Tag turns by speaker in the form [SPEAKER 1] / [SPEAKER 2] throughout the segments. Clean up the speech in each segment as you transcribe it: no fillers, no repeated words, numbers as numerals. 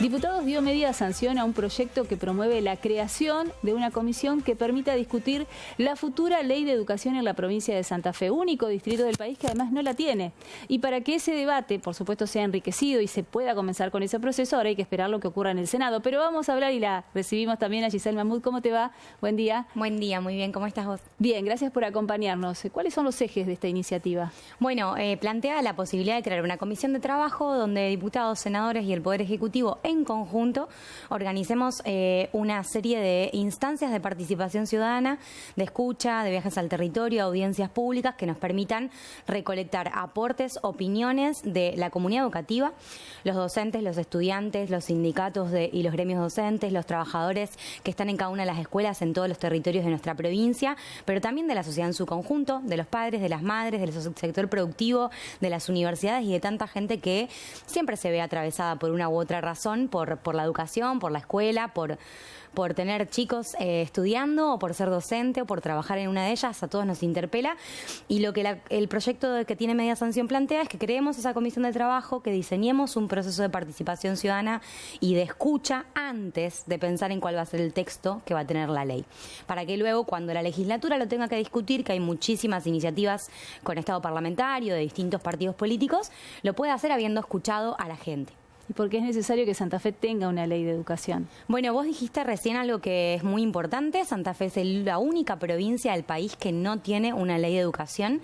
[SPEAKER 1] Diputados dio media sanción a un proyecto que promueve la creación de una comisión que permita discutir la futura ley de educación en la provincia de Santa Fe, único distrito del país que además no la tiene. Y para que ese debate, por supuesto, sea enriquecido y se pueda comenzar con ese proceso, ahora hay que esperar lo que ocurra en el Senado. Pero vamos a hablar y la recibimos también a Giselle Mahmoud. ¿Cómo te va? Buen día.
[SPEAKER 2] Buen día, muy bien. ¿Cómo estás vos?
[SPEAKER 1] Bien, gracias por acompañarnos. ¿Cuáles son los ejes de esta iniciativa?
[SPEAKER 2] Bueno, plantea la posibilidad de crear una comisión de trabajo donde diputados, senadores y el Poder Ejecutivo en conjunto organicemos una serie de instancias de participación ciudadana, de escucha, de viajes al territorio, audiencias públicas que nos permitan recolectar aportes, opiniones de la comunidad educativa, los docentes, los estudiantes, los sindicatos y los gremios docentes, los trabajadores que están en cada una de las escuelas en todos los territorios de nuestra provincia, pero también de la sociedad en su conjunto, de los padres, de las madres, del sector productivo, de las universidades y de tanta gente que siempre se ve atravesada por una u otra razón, por la educación, por la escuela, por tener chicos estudiando o por ser docente o por trabajar en una de ellas. A todos nos interpela. Y lo que el proyecto que tiene media sanción plantea es que creemos esa comisión de trabajo, que diseñemos un proceso de participación ciudadana y de escucha antes de pensar en cuál va a ser el texto que va a tener la ley. Para que luego, cuando la legislatura lo tenga que discutir, que hay muchísimas iniciativas con estado parlamentario de distintos partidos políticos, lo pueda hacer habiendo escuchado a la gente.
[SPEAKER 1] ¿Y por qué es necesario que Santa Fe tenga una ley de educación?
[SPEAKER 2] Bueno, vos dijiste recién algo que es muy importante. Santa Fe es la única provincia del país que no tiene una ley de educación.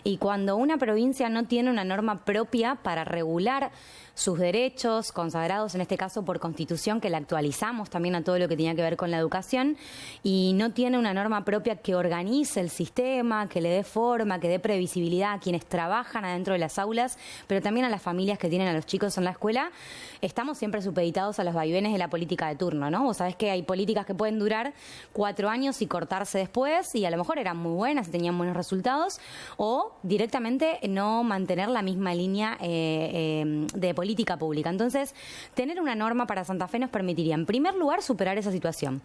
[SPEAKER 2] Y cuando una provincia no tiene una norma propia para regular sus derechos, consagrados en este caso por Constitución, que la actualizamos también a todo lo que tenía que ver con la educación, y no tiene una norma propia que organice el sistema, que le dé forma, que dé previsibilidad a quienes trabajan adentro de las aulas, pero también a las familias que tienen a los chicos en la escuela, estamos siempre supeditados a los vaivenes de la política de turno, ¿no? Vos sabés que hay políticas que pueden durar 4 años y cortarse después, y a lo mejor eran muy buenas y tenían buenos resultados, o directamente no mantener la misma línea de política pública. Entonces, tener una norma para Santa Fe nos permitiría, en primer lugar, superar esa situación.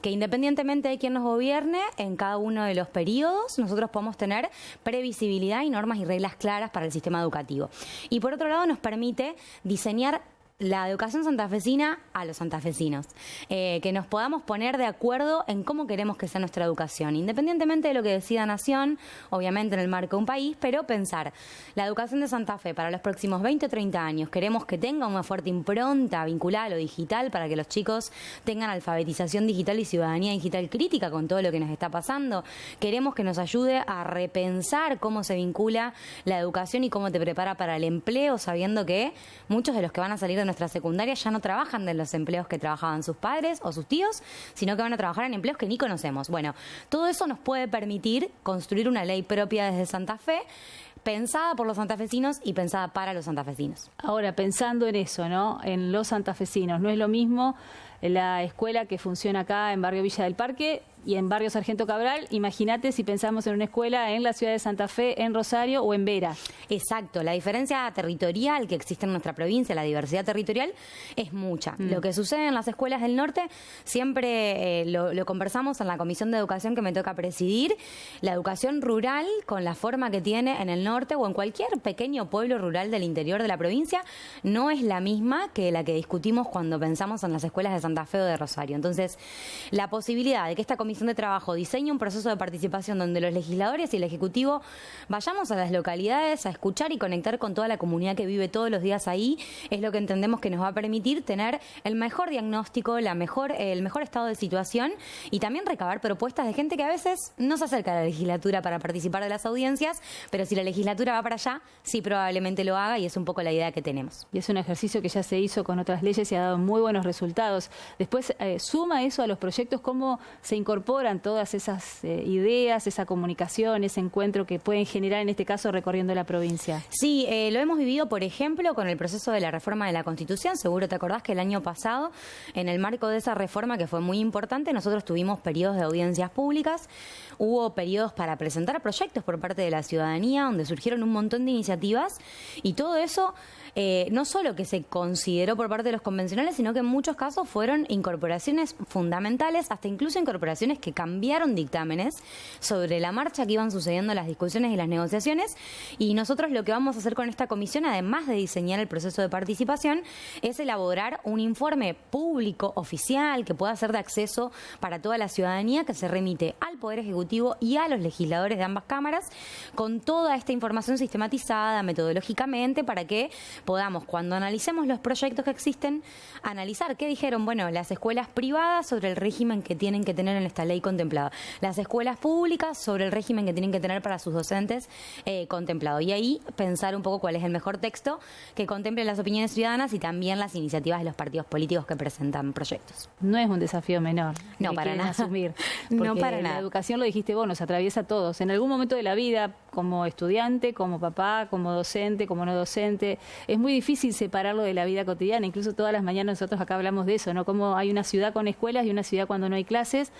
[SPEAKER 2] Que independientemente de quién nos gobierne, en cada uno de los periodos, nosotros podemos tener previsibilidad y normas y reglas claras para el sistema educativo. Y por otro lado, nos permite diseñar la educación santafesina a los santafesinos, que nos podamos poner de acuerdo en cómo queremos que sea nuestra educación, independientemente de lo que decida Nación, obviamente en el marco de un país, pero pensar la educación de Santa Fe para los próximos 20 o 30 años, queremos que tenga una fuerte impronta vinculada a lo digital para que los chicos tengan alfabetización digital y ciudadanía digital crítica con todo lo que nos está pasando, queremos que nos ayude a repensar cómo se vincula la educación y cómo te prepara para el empleo, sabiendo que muchos de los que van a salir de nuestra secundaria ya no trabajan de los empleos que trabajaban sus padres o sus tíos, sino que van a trabajar en empleos que ni conocemos. Bueno, todo eso nos puede permitir construir una ley propia desde Santa Fe, pensada por los santafesinos y pensada para los santafesinos.
[SPEAKER 1] Ahora, pensando en eso, ¿no? En los santafesinos, no es lo mismo la escuela que funciona acá en Barrio Villa del Parque y en Barrio Sargento Cabral. Imagínate si pensamos en una escuela en la ciudad de Santa Fe, en Rosario o en Vera. Exacto, la diferencia territorial que existe en nuestra provincia, la diversidad territorial, es mucha. Lo que sucede en las escuelas del norte, siempre lo conversamos en la Comisión de Educación que me toca presidir, la educación rural, con la forma que tiene en el norte o en cualquier pequeño pueblo rural del interior de la provincia, no es la misma que la que discutimos cuando pensamos en las escuelas de Santa Fe o de Rosario. Entonces, la posibilidad de que esta comisión de trabajo diseñe un proceso de participación donde los legisladores y el Ejecutivo vayamos a las localidades a escuchar y conectar con toda la comunidad que vive todos los días ahí, es lo que entendemos que nos va a permitir tener el mejor diagnóstico, el mejor estado de situación y también recabar propuestas de gente que a veces no se acerca a la legislatura para participar de las audiencias, pero si la legislatura va para allá, sí probablemente lo haga y es un poco la idea que tenemos. Y es un ejercicio que ya se hizo con otras leyes y ha dado muy buenos resultados. Después, suma eso a los proyectos, cómo se incorporan todas esas ideas, esa comunicación, ese encuentro que pueden generar, en este caso, recorriendo la provincia.
[SPEAKER 2] Sí, lo hemos vivido, por ejemplo, con el proceso de la reforma de la Constitución. Seguro te acordás que el año pasado, en el marco de esa reforma, que fue muy importante, nosotros tuvimos periodos de audiencias públicas, hubo periodos para presentar proyectos por parte de la ciudadanía, donde surgieron un montón de iniciativas, y todo eso no solo que se consideró por parte de los convencionales, sino que en muchos casos fueron incorporaciones fundamentales, hasta incluso incorporaciones comisiones que cambiaron dictámenes sobre la marcha que iban sucediendo las discusiones y las negociaciones, y nosotros lo que vamos a hacer con esta comisión, además de diseñar el proceso de participación, es elaborar un informe público, oficial, que pueda ser de acceso para toda la ciudadanía, que se remite al Poder Ejecutivo y a los legisladores de ambas cámaras, con toda esta información sistematizada metodológicamente, para que podamos, cuando analicemos los proyectos que existen, analizar qué dijeron, bueno, las escuelas privadas sobre el régimen que tienen que tener en esta ley contemplada, las escuelas públicas sobre el régimen que tienen que tener para sus docentes contemplado. Y ahí pensar un poco cuál es el mejor texto que contemple las opiniones ciudadanas y también las iniciativas de los partidos políticos que presentan proyectos.
[SPEAKER 1] No es un desafío menor.
[SPEAKER 2] No, para nada.
[SPEAKER 1] Asumir,
[SPEAKER 2] no para nada.
[SPEAKER 1] La educación, lo dijiste vos, nos atraviesa a todos. En algún momento de la vida, como estudiante, como papá, como docente, como no docente, es muy difícil separarlo de la vida cotidiana. Incluso todas las mañanas nosotros acá hablamos de eso, ¿no? Como hay una ciudad con escuelas y una ciudad cuando no hay clases.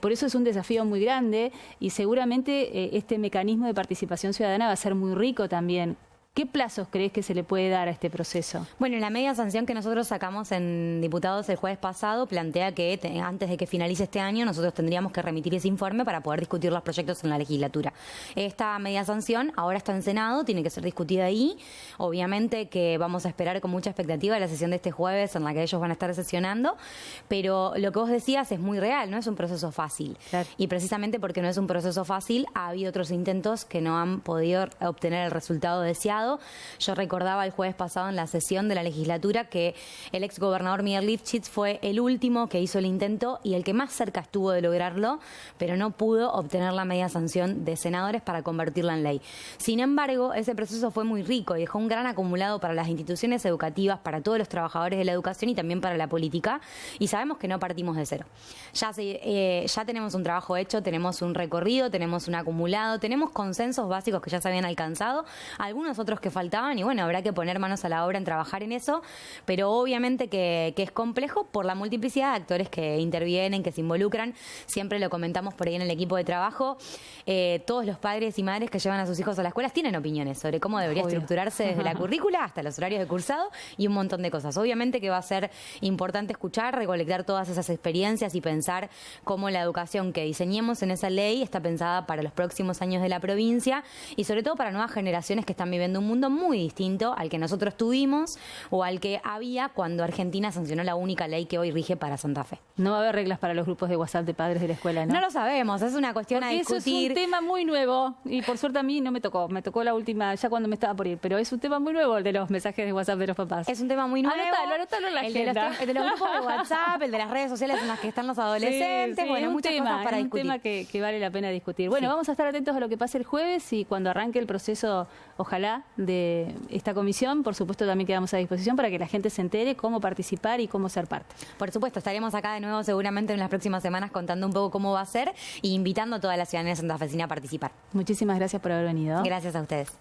[SPEAKER 1] Por eso es un desafío muy grande y seguramente este mecanismo de participación ciudadana va a ser muy rico también. ¿Qué plazos crees que se le puede dar a este proceso?
[SPEAKER 2] Bueno, la media sanción que nosotros sacamos en diputados el jueves pasado plantea que antes de que finalice este año nosotros tendríamos que remitir ese informe para poder discutir los proyectos en la legislatura. Esta media sanción ahora está en Senado, tiene que ser discutida ahí. Obviamente que vamos a esperar con mucha expectativa la sesión de este jueves en la que ellos van a estar sesionando, pero lo que vos decías es muy real, no es un proceso fácil.
[SPEAKER 1] Claro.
[SPEAKER 2] Y precisamente porque no es un proceso fácil, ha habido otros intentos que no han podido obtener el resultado deseado. Yo recordaba el jueves pasado en la sesión de la legislatura que el exgobernador Miguel Lifchitz fue el último que hizo el intento y el que más cerca estuvo de lograrlo, pero no pudo obtener la media sanción de senadores para convertirla en ley. Sin embargo, ese proceso fue muy rico y dejó un gran acumulado para las instituciones educativas, para todos los trabajadores de la educación y también para la política, y sabemos que no partimos de cero. Ya tenemos un trabajo hecho, tenemos un recorrido, tenemos un acumulado, tenemos consensos básicos que ya se habían alcanzado, algunos otros que faltaban, y bueno, habrá que poner manos a la obra en trabajar en eso, pero obviamente que es complejo por la multiplicidad de actores que intervienen, que se involucran. Siempre lo comentamos por ahí en el equipo de trabajo, todos los padres y madres que llevan a sus hijos a las escuelas tienen opiniones sobre cómo debería estructurarse desde la currícula hasta los horarios de cursado y un montón de cosas. Obviamente que va a ser importante escuchar, recolectar todas esas experiencias y pensar cómo la educación que diseñemos en esa ley está pensada para los próximos años de la provincia y sobre todo para nuevas generaciones que están viviendo un mundo muy distinto al que nosotros tuvimos o al que había cuando Argentina sancionó la única ley que hoy rige para Santa Fe.
[SPEAKER 1] No va a haber reglas para los grupos de WhatsApp de padres de la escuela, ¿no?
[SPEAKER 2] No lo sabemos, es una cuestión
[SPEAKER 1] porque
[SPEAKER 2] a discutir.
[SPEAKER 1] Eso es un tema muy nuevo y por suerte a mí no me tocó la última, ya cuando me estaba por ir, pero es un tema muy nuevo el de los mensajes de WhatsApp de los papás.
[SPEAKER 2] Es un tema muy nuevo.
[SPEAKER 1] Anótalo en la agenda.
[SPEAKER 2] El de los grupos de WhatsApp, el de las redes sociales en las que están los adolescentes,
[SPEAKER 1] sí,
[SPEAKER 2] bueno, muchas cosas para discutir.
[SPEAKER 1] Un tema que vale la pena discutir. Bueno, vamos a estar atentos a lo que pase el jueves y cuando arranque el proceso, ojalá, de esta comisión, por supuesto también quedamos a disposición para que la gente se entere cómo participar y cómo ser parte.
[SPEAKER 2] Por supuesto, estaremos acá de nuevo seguramente en las próximas semanas contando un poco cómo va a ser e invitando a toda la ciudadanía santafesina a participar.
[SPEAKER 1] Muchísimas gracias por haber venido.
[SPEAKER 2] Gracias a ustedes.